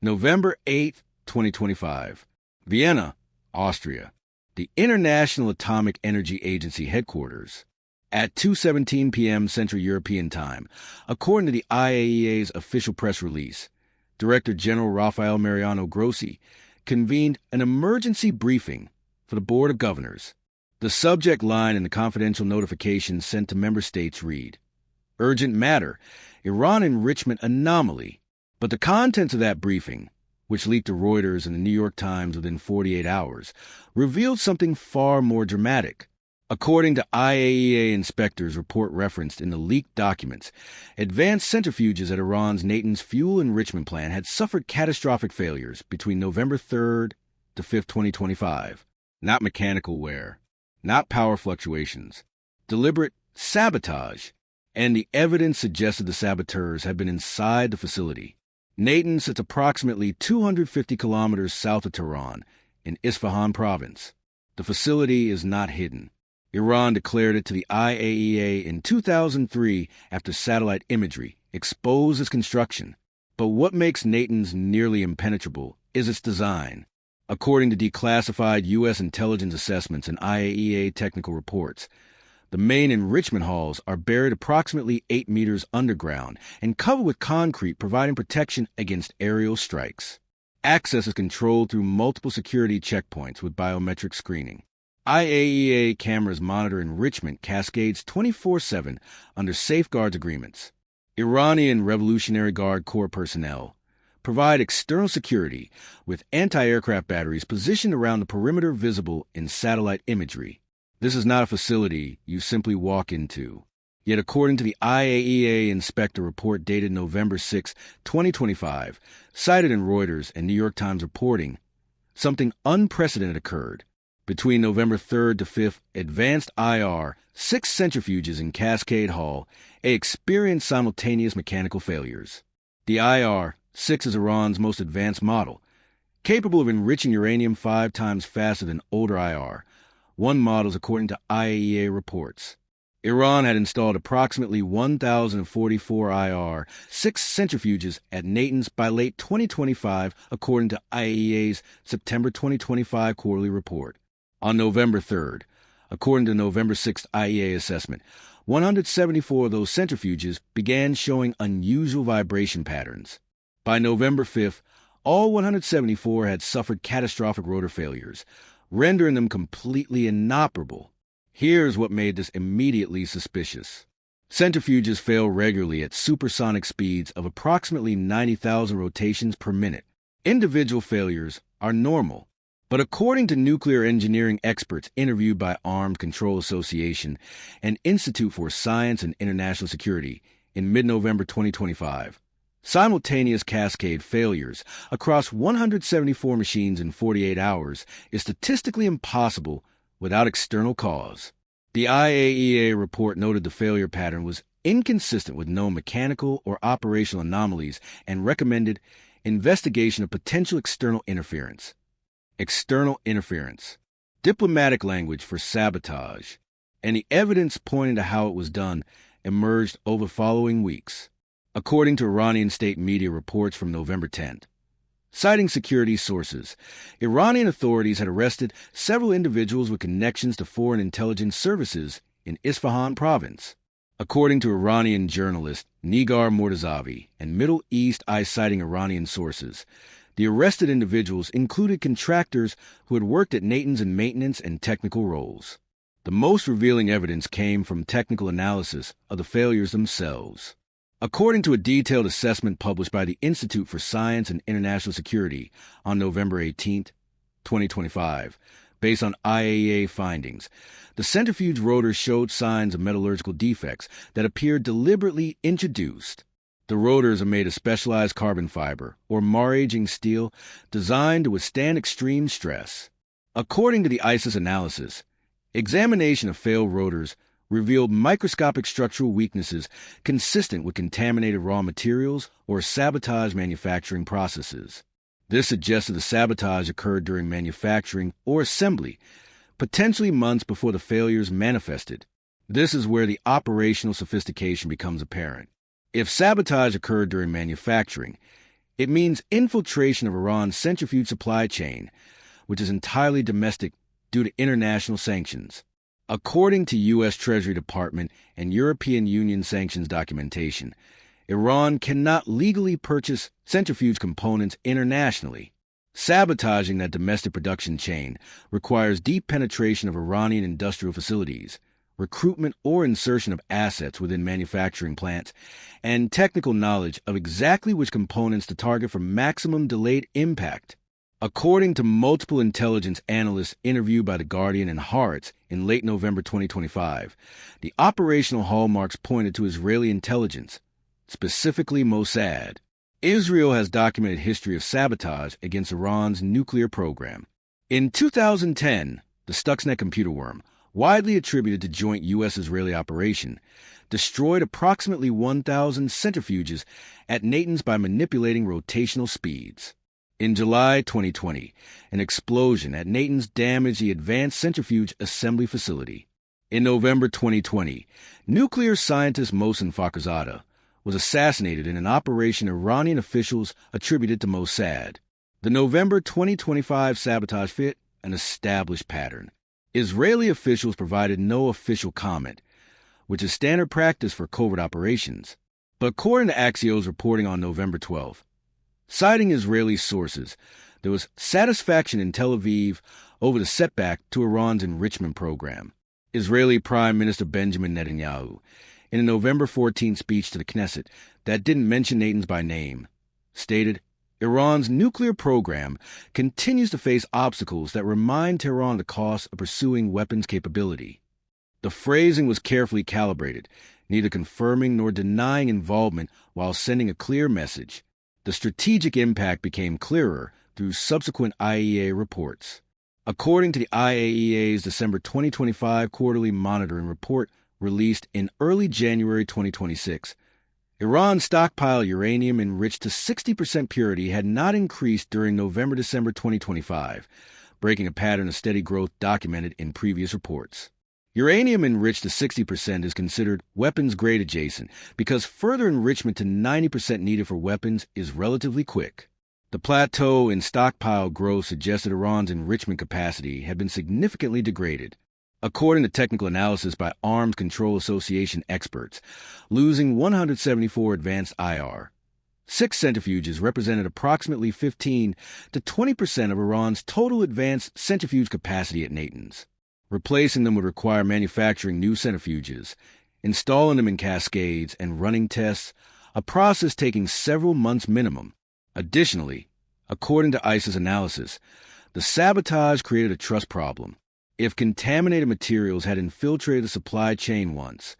November 8, 2025. Vienna, Austria. The International Atomic Energy Agency headquarters. At 2:17 p.m. Central European Time, according to the IAEA's official press release, Director General Rafael Mariano Grossi convened an emergency briefing for the Board of Governors. The subject line in the confidential notification sent to member states read, "Urgent matter, Iran enrichment anomaly." But the contents of that briefing, which leaked to Reuters and the New York Times within 48 hours, revealed something far more dramatic. According to IAEA inspectors' report referenced in the leaked documents, advanced centrifuges at Iran's Natanz fuel enrichment plant had suffered catastrophic failures between November 3rd to 5th, 2025. Not mechanical wear, not power fluctuations, deliberate sabotage, and the evidence suggested the saboteurs had been inside the facility. Natanz sits approximately 250 kilometers south of Tehran in Isfahan province. The facility is not hidden. Iran declared it to the IAEA in 2003 after satellite imagery exposed its construction. But what makes Natanz nearly impenetrable is its design. According to declassified U.S. intelligence assessments and IAEA technical reports, the main enrichment halls are buried approximately 8 meters underground and covered with concrete, providing protection against aerial strikes. Access is controlled through multiple security checkpoints with biometric screening. IAEA cameras monitor enrichment cascades 24/7 under safeguards agreements. Iranian Revolutionary Guard Corps personnel provide external security with anti-aircraft batteries positioned around the perimeter visible in satellite imagery. This is not a facility you simply walk into. Yet according to the IAEA inspector report dated November 6, 2025, cited in Reuters and New York Times reporting, something unprecedented occurred. Between November 3rd to 5th, advanced IR, 6 centrifuges in Cascade Hall, experienced simultaneous mechanical failures. The IR-6 is Iran's most advanced model, capable of enriching uranium 5 times faster than older IR. One models according to IAEA reports. Iran had installed approximately 1,044 IR, 6 centrifuges at Natanz by late 2025, according to IAEA's September 2025 quarterly report. On November 3rd, according to November 6th IAEA assessment, 174 of those centrifuges began showing unusual vibration patterns. By November 5th, all 174 had suffered catastrophic rotor failures, rendering them completely inoperable. Here's what made this immediately suspicious. Centrifuges fail regularly at supersonic speeds of approximately 90,000 rotations per minute. Individual failures are normal, but according to nuclear engineering experts interviewed by Armed Control Association and Institute for Science and International Security in mid-November 2025, simultaneous cascade failures across 174 machines in 48 hours is statistically impossible without external cause. The IAEA report noted the failure pattern was inconsistent with known mechanical or operational anomalies and recommended investigation of potential external interference. External interference, diplomatic language for sabotage, and the evidence pointing to how it was done emerged over the following weeks. According to Iranian state media reports from November 10th. Citing security sources, Iranian authorities had arrested several individuals with connections to foreign intelligence services in Isfahan province. According to Iranian journalist Nigar Mortazavi and Middle East Eye citing Iranian sources, the arrested individuals included contractors who had worked at Natanz in maintenance and technical roles. The most revealing evidence came from technical analysis of the failures themselves. According to a detailed assessment published by the Institute for Science and International Security on November 18, 2025, based on IAEA findings, the centrifuge rotors showed signs of metallurgical defects that appeared deliberately introduced. The rotors are made of specialized carbon fiber, or mar-aging steel, designed to withstand extreme stress. According to the ISIS analysis, examination of failed rotors revealed microscopic structural weaknesses consistent with contaminated raw materials or sabotage manufacturing processes. This suggested the sabotage occurred during manufacturing or assembly, potentially months before the failures manifested. This is where the operational sophistication becomes apparent. If sabotage occurred during manufacturing, It means infiltration of Iran's centrifuge supply chain, which is entirely domestic due to international sanctions. According to U.S. Treasury Department and European Union sanctions documentation, Iran cannot legally purchase centrifuge components internationally. Sabotaging that domestic production chain requires deep penetration of Iranian industrial facilities, recruitment or insertion of assets within manufacturing plants, and technical knowledge of exactly which components to target for maximum delayed impact. According to multiple intelligence analysts interviewed by The Guardian and Haaretz in late November 2025, the operational hallmarks pointed to Israeli intelligence, specifically Mossad. Israel has documented history of sabotage against Iran's nuclear program. In 2010, the Stuxnet computer worm, widely attributed to joint U.S.-Israeli operation, destroyed approximately 1,000 centrifuges at Natanz by manipulating rotational speeds. In July 2020, an explosion at Natanz damaged the Advanced Centrifuge Assembly Facility. In November 2020, nuclear scientist Mossad Fakhrizadeh was assassinated in an operation Iranian officials attributed to Mossad. The November 2025 sabotage fit an established pattern. Israeli officials provided no official comment, which is standard practice for covert operations. But according to Axios reporting on November 12th, citing Israeli sources, there was satisfaction in Tel Aviv over the setback to Iran's enrichment program. Israeli Prime Minister Benjamin Netanyahu, in a November 14 speech to the Knesset that didn't mention Natanz by name, stated, Iran's nuclear program continues to face obstacles that remind Tehran the cost of pursuing weapons capability. The phrasing was carefully calibrated, neither confirming nor denying involvement while sending a clear message. The strategic impact became clearer through subsequent IAEA reports. According to the IAEA's December 2025 quarterly monitoring report released in early January 2026, Iran's stockpile uranium enriched to 60% purity had not increased during November-December 2025, breaking a pattern of steady growth documented in previous reports. Uranium enriched to 60% is considered weapons-grade adjacent because further enrichment to 90% needed for weapons is relatively quick. The plateau in stockpile growth suggested Iran's enrichment capacity had been significantly degraded. According to technical analysis by Arms Control Association experts, losing 174 advanced IR, 6 centrifuges represented approximately 15 to 20% of Iran's total advanced centrifuge capacity at Natanz. Replacing them would require manufacturing new centrifuges, installing them in cascades, and running tests, a process taking several months minimum. Additionally, according to ICE's analysis, the sabotage created a trust problem. If contaminated materials had infiltrated the supply chain once,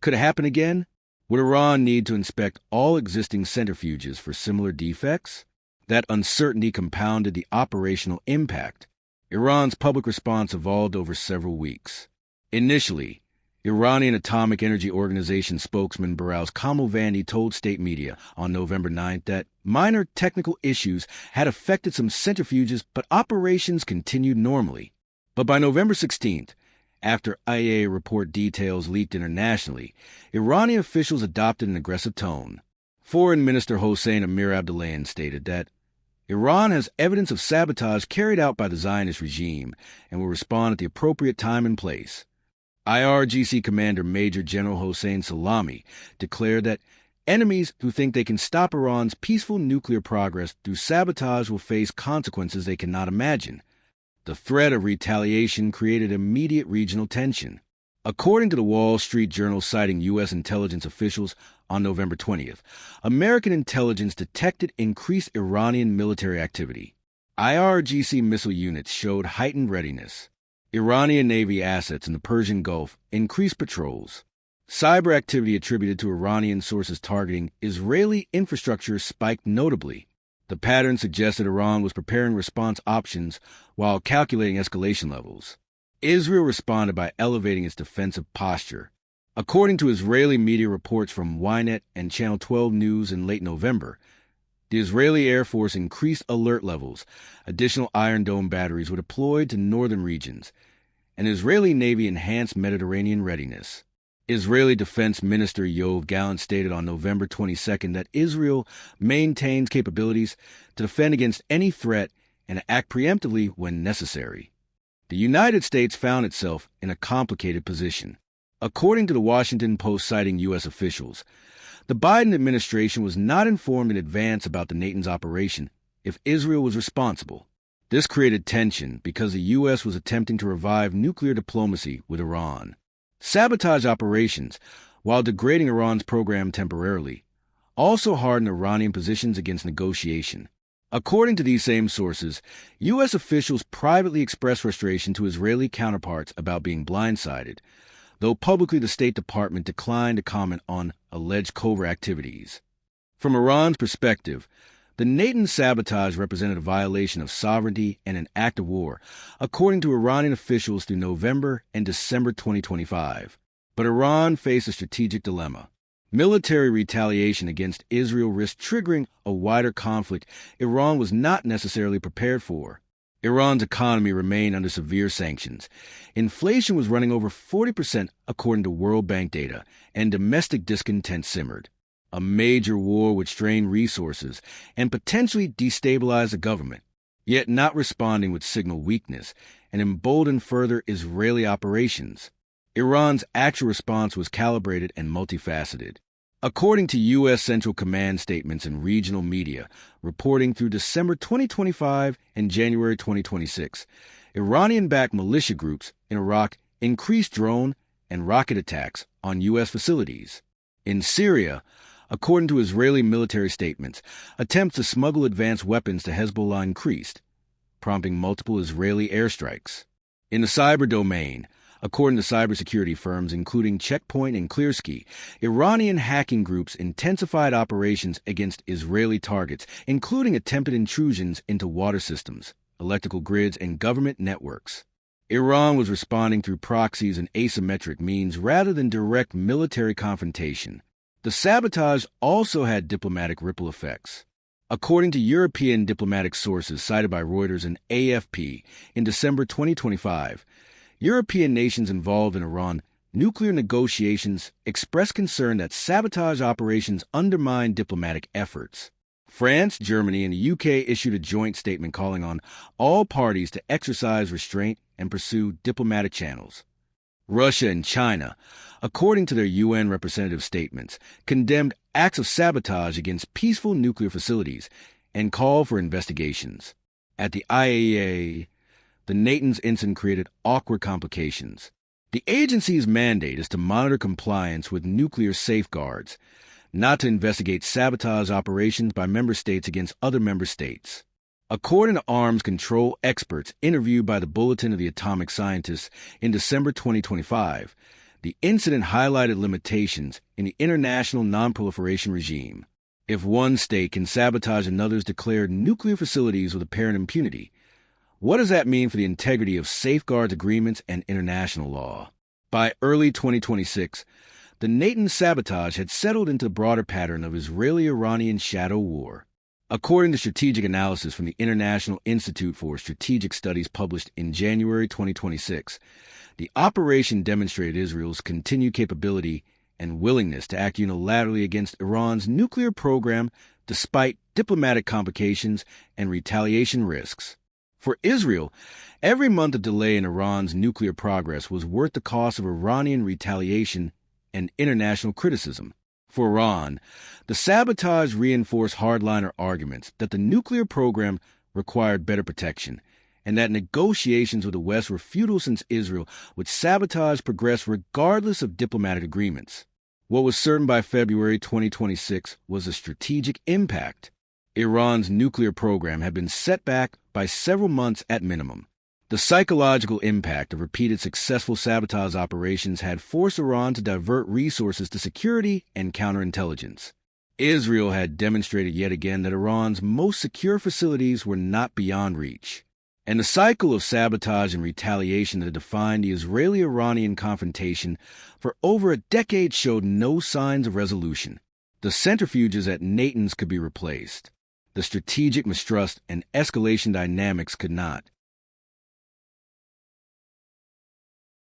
could it happen again? Would Iran need to inspect all existing centrifuges for similar defects? That uncertainty compounded the operational impact. Iran's public response evolved over several weeks. Initially, Iranian Atomic Energy Organization spokesman Behrouz Kamalvandi told state media on November 9th that minor technical issues had affected some centrifuges, but operations continued normally. But by November 16th, after IAEA report details leaked internationally, Iranian officials adopted an aggressive tone. Foreign Minister Hossein Amir-Abdollahian stated that Iran has evidence of sabotage carried out by the Zionist regime and will respond at the appropriate time and place. IRGC Commander Major General Hossein Salami declared that enemies who think they can stop Iran's peaceful nuclear progress through sabotage will face consequences they cannot imagine. The threat of retaliation created immediate regional tension. According to the Wall Street Journal citing U.S. intelligence officials on November 20th, American intelligence detected increased Iranian military activity. IRGC missile units showed heightened readiness. Iranian Navy assets in the Persian Gulf increased patrols. Cyber activity attributed to Iranian sources targeting Israeli infrastructure spiked notably. The pattern suggested Iran was preparing response options while calculating escalation levels. Israel responded by elevating its defensive posture. According to Israeli media reports from Ynet and Channel 12 News in late November, the Israeli Air Force increased alert levels, additional Iron Dome batteries were deployed to northern regions, and Israeli Navy enhanced Mediterranean readiness. Israeli Defense Minister Yoav Gallant stated on November 22nd that Israel maintains capabilities to defend against any threat and act preemptively when necessary. The United States found itself in a complicated position. According to the Washington Post citing U.S. officials, the Biden administration was not informed in advance about the Natanz operation if Israel was responsible. This created tension because the U.S. was attempting to revive nuclear diplomacy with Iran. Sabotage operations, while degrading Iran's program temporarily, also hardened Iranian positions against negotiation. According to these same sources, U.S. officials privately expressed frustration to Israeli counterparts about being blindsided, though publicly the State Department declined to comment on alleged covert activities. From Iran's perspective, the Natanz sabotage represented a violation of sovereignty and an act of war, according to Iranian officials through November and December 2025. But Iran faced a strategic dilemma. Military retaliation against Israel risked triggering a wider conflict Iran was not necessarily prepared for. Iran's economy remained under severe sanctions. Inflation was running over 40% according to World Bank data, and domestic discontent simmered. A major war would strain resources and potentially destabilize the government, yet not responding would signal weakness and embolden further Israeli operations. Iran's actual response was calibrated and multifaceted. According to U.S. Central Command statements and regional media reporting through December 2025 and January 2026, Iranian-backed militia groups in Iraq increased drone and rocket attacks on U.S. facilities. In Syria, according to Israeli military statements, attempts to smuggle advanced weapons to Hezbollah increased, prompting multiple Israeli airstrikes. In the cyber domain, according to cybersecurity firms including Checkpoint and Clearsky, Iranian hacking groups intensified operations against Israeli targets, including attempted intrusions into water systems, electrical grids, and government networks. Iran was responding through proxies and asymmetric means rather than direct military confrontation. The sabotage also had diplomatic ripple effects. According to European diplomatic sources cited by Reuters and AFP in December 2025, European nations involved in Iran nuclear negotiations expressed concern that sabotage operations undermine diplomatic efforts. France, Germany, and the UK issued a joint statement calling on all parties to exercise restraint and pursue diplomatic channels. Russia and China, according to their UN representative statements, condemned acts of sabotage against peaceful nuclear facilities and called for investigations. At the IAEA, the Natanz incident created awkward complications. The agency's mandate is to monitor compliance with nuclear safeguards, not to investigate sabotage operations by member states against other member states. According to arms control experts interviewed by the Bulletin of the Atomic Scientists in December 2025, the incident highlighted limitations in the international non-proliferation regime. If one state can sabotage another's declared nuclear facilities with apparent impunity, what does that mean for the integrity of safeguards agreements and international law? By early 2026, the Natanz sabotage had settled into the broader pattern of Israeli-Iranian shadow war. According to strategic analysis from the International Institute for Strategic Studies published in January 2026, the operation demonstrated Israel's continued capability and willingness to act unilaterally against Iran's nuclear program despite diplomatic complications and retaliation risks. For Israel, every month of delay in Iran's nuclear progress was worth the cost of Iranian retaliation and international criticism. For Iran, the sabotage reinforced hardliner arguments that the nuclear program required better protection and that negotiations with the West were futile since Israel would sabotage progress regardless of diplomatic agreements. What was certain by February 2026 was a strategic impact. Iran's nuclear program had been set back by several months at minimum. The psychological impact of repeated successful sabotage operations had forced Iran to divert resources to security and counterintelligence. Israel had demonstrated yet again that Iran's most secure facilities were not beyond reach. And the cycle of sabotage and retaliation that defined the Israeli-Iranian confrontation for over a decade showed no signs of resolution. The centrifuges at Natanz could be replaced. The strategic mistrust and escalation dynamics could not.